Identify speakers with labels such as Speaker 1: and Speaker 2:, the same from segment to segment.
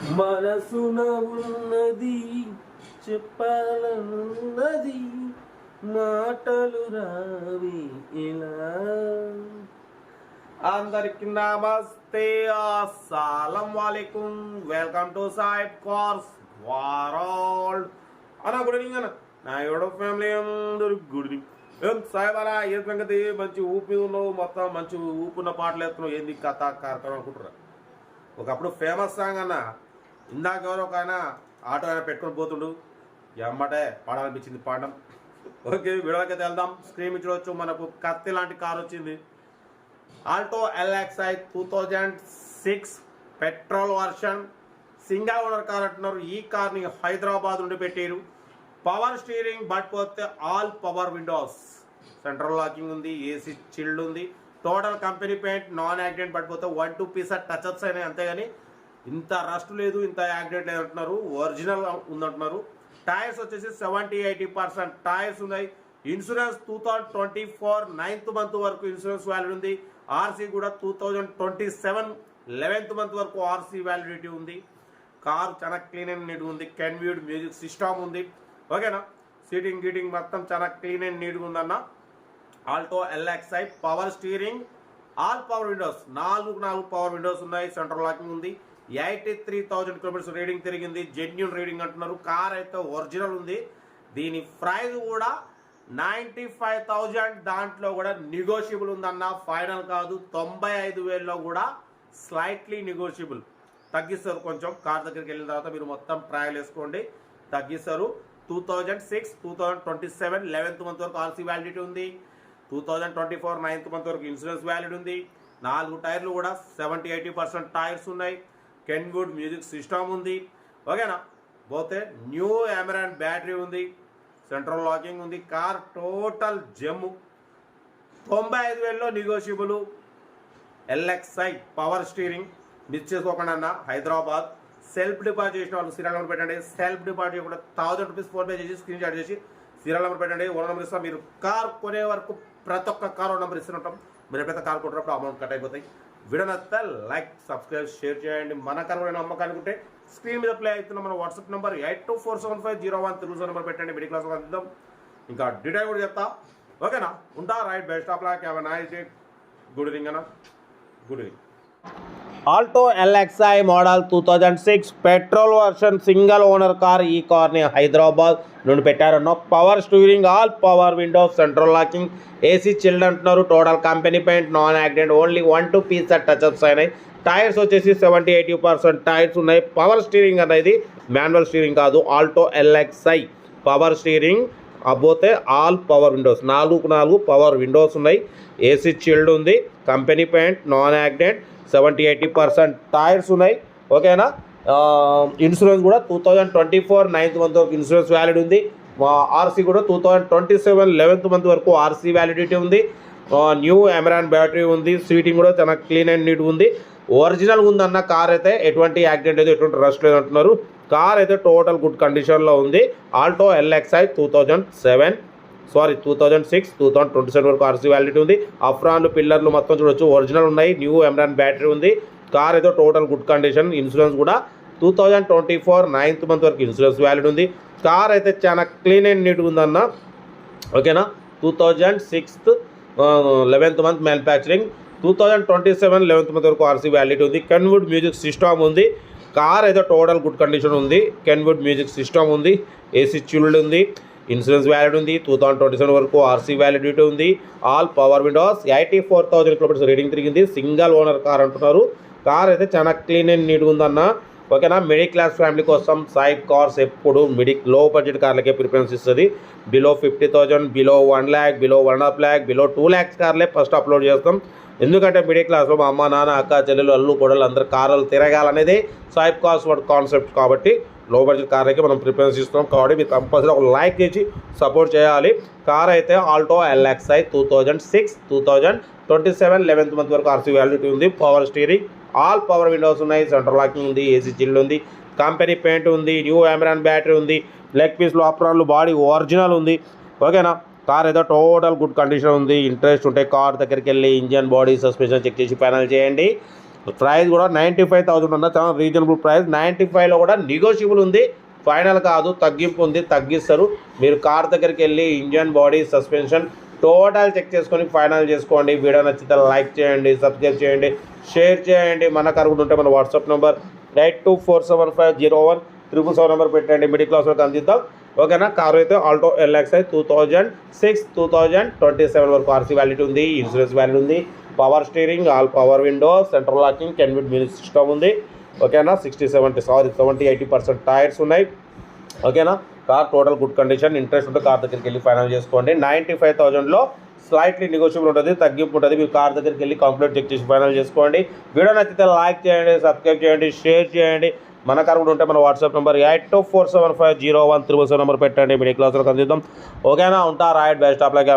Speaker 1: మనసున ఉన్నది చెప్పాలనున్నది మాటలు రావి ఇలా. అందరికి నమస్తే, అస్సలం వాలేకుం. వెల్కమ్ టు సాయిబ్ కార్స్ వరల్డ్ అన్న. గుడ్ ఈవినింగ్ అన్న. నా యూట్యూబ్ ఫ్యామిలీ అందరు గుడ్ ఈవినింగ్. ఏం సాయిబ్ అలా ఏ సంగతి? మంచి ఊపి ఉన్నావు, మొత్తం మంచి ఊపున్న పాటలు వేస్తున్నావు. ఏంది కథ కార్యక్రమం అనుకుంటారా? ఒకప్పుడు ఫేమస్ సాంగ్ అన్న. ఇందాక ఎవరో ఒక ఆయన ఆటో ఆయన పెట్టుకొని పోతుండు, ఎమ్మటే పాడాలనిపించింది పాడడం. ఓకే, వీడియోకి వెళ్దాం. స్క్రీన్ చూడవచ్చు, మనకు కత్తి లాంటి కార్ వచ్చింది. Alto LXi 2006 petrol version, single owner car అంటున్నారు. ఈ కార్ని హైదరాబాద్ నుండి పెట్టారు. పవర్ స్టీరింగ్ బట్ పోతే all power windows, central locking ఉంది, ఏసీ చిల్డ్ ఉంది. Total company paint, non accident but పోతే 1-2 పీసెస్ టచ్అప్స్ అయినాయి, అంతేగాని ఇంత రస్ట్ లేదు, ఇంత యాక్సిడెంట్ లేదు అంటున్నారు. ఒరిజినల్ ఉందంటున్నారు. టైర్స్ వచ్చేసి 70-80% టైర్స్ ఉన్నాయి. ఇన్సూరెన్స్ 2024 9th మంత్ వరకు ఇన్సూరెన్స్ వ్యాలిడ్ ఉంది. ఆర్సీ కూడా 2027 11th మంత్ వరకు ఆర్సీ వ్యాలిడిటీ ఉంది. కార్ చాలా క్లీన్ అండ్ నీట్గా ఉంది. కెన్వ్యూడ్ మ్యూజిక్ సిస్టమ్ ఉంది. ఓకేనా? సీటింగ్ గీటింగ్ మొత్తం చాలా క్లీన్ అండ్ నీట్గా ఉందన్న. Alto LXi power steering, all power windows, 4 power windows ఉన్నాయి. సెంట్రల్ లాకింగ్ ఉంది. 83,000 కిలోమీటర్స్ రీడింగ్ తిరిగింది. జెన్యూన్ రీడింగ్ అంటున్నారు. కార్ అయితే ఒరిజినల్ ఉంది. దీని ప్రైస్ కూడా 95,000. దాంట్లో కూడా నెగోషియబుల్ ఉందన్న, ఫైనల్ కాదు. 95,000లో కూడా స్లైట్లీ నెగోషియబుల్, తగ్గిస్తారు కొంచెం. కార్ దగ్గరికి వెళ్ళిన తర్వాత మీరు మొత్తం ట్రయల్ వేసుకోండి, తగ్గిస్తారు. 2006 2027 11th మంత్ వరకు ఆర్సీ వ్యాలిడిటీ ఉంది. 2024 9th మంత్ వరకు ఇన్సూరెన్స్ వ్యాలిడ్ ఉంది. 4 టైర్లు కూడా 70-80% టైర్స్ ఉన్నాయి. కెన్వుడ్ మ్యూజిక్ సిస్టమ్ ఉంది. ఓకేనా? పోతే న్యూ ఎమరాన్ బ్యాటరీ ఉంది. సెంట్రల్ లాకింగ్ ఉంది. కార్ టోటల్ జమ్ము. 95,000లో negotiable. LXi power steering miss చేసుకోకుండా అన్న. హైదరాబాద్ సెల్ఫ్ డిపాజిట్ చేసిన వాళ్ళు సీరియల్ నెంబర్ పెట్టండి. సెల్ఫ్ డిపాజిట్ చేయకుండా 1000 రూపీస్ ఫోన్పే చేసి స్క్రీన్ షాట్ చేసి సీరియల్ నెంబర్ పెట్టండి. ఓనర్ నెంబర్ ఇస్తాం. మీరు కార్ కొనే వరకు ప్రతి ఒక్క కార్ నెంబర్ ఇస్తుంటాం. మీరు ఎప్పుడైతే కార్ కొట్టినప్పుడు అమౌంట్ కట్ అయిపోతాయి. వీడియో నచ్చితే లైక్, సబ్స్క్రైబ్, షేర్ చేయండి. మన కార్ కూడా అమ్మకానుకుంటే స్క్రీన్ మీద ప్లే అవుతున్న మన వాట్సాప్ నెంబర్ 82475013 నెంబర్ పెట్టండి. మిడిల్ క్లాస్ అందిద్దాం. ఇంకా డీటెయిల్ కూడా చెప్తా. ఓకేనా? ఉంటా. Right, best of luck, have a nice day. Good evening అన్న. Good evening. Alto LXi model 2006 petrol version single owner car. ఈ కార్ని హైదరాబాద్ నుండి పెట్టారన్న. Power steering, all power windows, central locking, AC chilled అంటున్నారు. Total company paint, non accident, only 1-2 pieces touch ups అయినాయి. Tyres వచ్చేసి 70-80% tyres ఉన్నాయి. Power steering అనేది manual steering కాదు. ఆల్టో LXi పవర్ స్టీరింగ్ అబ్బోతే all power windows, 4 power windows ఉన్నాయి. AC chilled ఉంది. Company paint, non accident, 70-80% tyres ఉన్నాయి. ఓకేనా? ఇన్సూరెన్స్ కూడా 2024 9th మంత్ వరకు ఇన్సూరెన్స్ వ్యాలిడ్ ఉంది. ఆర్సీ కూడా 2027 11th మంత్ వరకు ఆర్సీ వ్యాలిడిటీ ఉంది. న్యూ ఎమరాన్ బ్యాటరీ ఉంది. సీటింగ్ కూడా చాలా క్లీన్ అండ్ నీట్గా ఉంది. ఒరిజినల్ ఉందన్న. కార్ అయితే ఎటువంటి యాక్సిడెంట్ లేదు, ఎటువంటి రష్ లేదు అంటున్నారు. కార్ అయితే టోటల్ గుడ్ కండిషన్లో ఉంది. ఆల్టో LXi 2006 2027 వరకు ఆర్సీ వ్యాలిడిటీ ఉంది. అఫ్రాన్లు, పిల్లర్లు మొత్తం చూడొచ్చు, ఒరిజినల్ ఉన్నాయి. న్యూ ఎమరాన్ బ్యాటరీ ఉంది. కార్ అయితే టోటల్ గుడ్ కండిషన్. ఇన్సూరెన్స్ కూడా 2024 9th మంత్ వరకు ఇన్సూరెన్స్ వ్యాలిడ్ ఉంది. కార్ అయితే చాలా క్లీన్ అండ్ నీట్గా ఉందన్న. ఓకేనా? 2006 11th month manufacturing, 2027 11th month వరకు ఆర్సీ వ్యాలిడిటీ ఉంది. కెన్వుడ్ మ్యూజిక్ సిస్టమ్ ఉంది. కార్ అయితే టోటల్ గుడ్ కండిషన్ ఉంది. కెన్వుడ్ మ్యూజిక్ సిస్టమ్ ఉంది. ఏసీ చిల్డ్ ఉంది. ఇన్సూరెన్స్ వ్యాలిడ్ ఉంది. 2027 వరకు ఆర్సీ వ్యాలిడిటీ ఉంది. All power Windows, 84,000 kilometres reading తిరిగింది. సింగిల్ ఓనర్ కార్ అంటున్నారు. కార్ అయితే చాలా క్లీన్ అండ్ నీట్గా ఉందన్న. ఓకేనా? మిడిల్ క్లాస్ ఫ్యామిలీ కోసం సాయిబ్ కార్స్ ఎప్పుడు లో బడ్జెట్ కార్లకే ప్రిఫరెన్స్ ఇస్తుంది. Below 50,000, below 1 lakh, below 1.5 lakh, below 2 lakhs కార్లే ఫస్ట్ అప్లోడ్ చేస్తాం. ఎందుకంటే మిడిల్ క్లాస్లో మా అమ్మ, నాన్న, అక్క, చెల్లెలు, అల్లు, కొడలు అందరు కార్లు తిరగాలనేది సాయిబ్ కార్స్ కాన్సెప్ట్. కాబట్టి లో బడ్జెట్ కార్లకి మనం ప్రిఫరెన్స్ ఇస్తున్నాం. కాబట్టి మీరు కంపల్సరీ ఒక లైక్ చేసి సపోర్ట్ చేయాలి. కార్ అయితే ఆల్టో LXi 2006 2027 11th మంత్ వరకు ఆర్సీ వ్యాలిడిటీ ఉంది. Power steering, all power windows ఉన్నాయి. సెంట్రల్ లాకింగ్ ఉంది. ఏసీ చిల్డ్ ఉంది. కంపెనీ పెయింట్ ఉంది. న్యూ ఎమరాన్ బ్యాటరీ ఉంది. లెగ్ పీస్లు, అప్రాన్లు, బాడీ ఒరిజినల్ ఉంది. ఓకేనా? కార్ ఏదో టోటల్ గుడ్ కండిషన్ ఉంది. ఇంట్రెస్ట్ ఉంటే కార్ దగ్గరికి వెళ్ళి ఇంజన్, బాడీ, సస్పెన్షన్ చెక్ చేసి ఫైనల్ చేయండి. ప్రైస్ కూడా 95,000 అన్న, చాలా రీజనబుల్ ప్రైస్. 95లో కూడా నెగోషియబుల్ ఉంది, ఫైనల్ కాదు, తగ్గింపు ఉంది, తగ్గిస్తారు. మీరు కార్ దగ్గరికి వెళ్ళి engine, body, suspension total check చేసుకొని ఫైనల్ చేసుకోండి. వీడియో నచ్చితే లైక్ చేయండి, సబ్స్క్రైబ్ చేయండి, షేర్ చేయండి. మన కార్ కూడా ఉంటే మన వాట్సాప్ నెంబర్ 8247501777 నెంబర్ పెట్టండి, మిడిల్ క్లాస్ వరకు అందిద్దాం. ఓకేనా. కారు అయితే ఆల్టో LXi 2006 2027 వరకు ఆర్సీ వ్యాలిటీ ఉంది, ఇన్సూరెన్స్ వ్యాలిటీ ఉంది, power steering, all power window, central locking, Kenwood music system ఉంది. ఓకేనా. 70-80% టైర్స్ ఉన్నాయి. ఓకేనా. Car total good condition. Interest ఉంటే కార్ దగ్గరికి వెళ్ళి ఫైనల్ చేసుకోండి. 95,000లో స్లైట్లీ నెగోషియబుల్ ఉంటుంది, తగ్గింపు ఉంటుంది. మీరు కార్ దగ్గరికి వెళ్ళి కంప్లీట్ చెక్ చేసి ఫైనల్ చేసుకోండి. వీడియో నచ్చితే లైక్ చేయండి, సబ్స్క్రైబ్ చేయండి, షేర్ చేయండి. మన కార్ కూడా ఉంటే మన వాట్సాప్ నెంబర్ 8247501777 నెంబర్ పెట్టండి, మిడిల్ క్లాస్లో అందిద్దాం. ఓకేనా. ఉంటా right best of luck.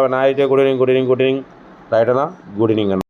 Speaker 1: Good evening right అన్నా. గుడ్ ఈవినింగ్ అన్న.